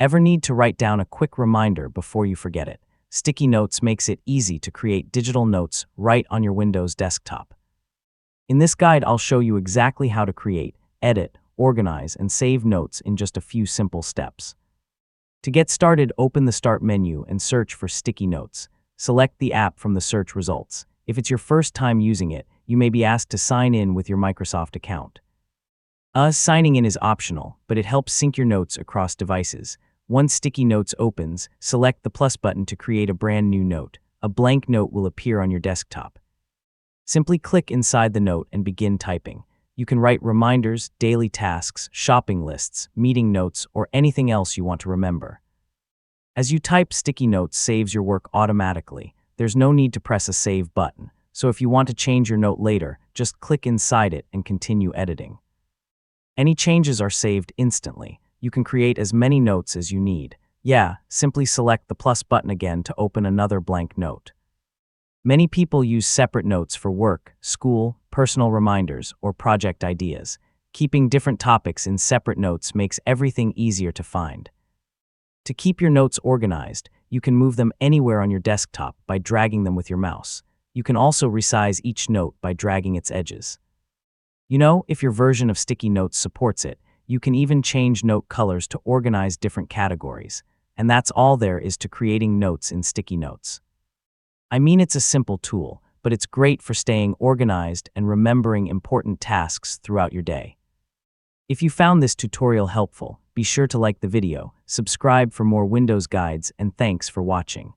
Ever need to write down a quick reminder before you forget it? Sticky Notes makes it easy to create digital notes right on your Windows desktop. In this guide, I'll show you exactly how to create, edit, organize, and save notes in just a few simple steps. To get started, open the Start menu and search for Sticky Notes. Select the app from the search results. If it's your first time using it, you may be asked to sign in with your Microsoft account. Signing in is optional, but it helps sync your notes across devices. Once Sticky Notes opens, select the plus button to create a brand new note. A blank note will appear on your desktop. Simply click inside the note and begin typing. You can write reminders, daily tasks, shopping lists, meeting notes, or anything else you want to remember. As you type, Sticky Notes saves your work automatically. There's no need to press a save button, so if you want to change your note later, just click inside it and continue editing. Any changes are saved instantly. You can create as many notes as you need. Simply select the plus button again to open another blank note. Many people use separate notes for work, school, personal reminders, or project ideas. Keeping different topics in separate notes makes everything easier to find. To keep your notes organized, you can move them anywhere on your desktop by dragging them with your mouse. You can also resize each note by dragging its edges. If your version of Sticky Notes supports it, you can even change note colors to organize different categories. And that's all there is to creating notes in Sticky Notes. It's a simple tool, but it's great for staying organized and remembering important tasks throughout your day. If you found this tutorial helpful, be sure to like the video, subscribe for more Windows guides, and thanks for watching.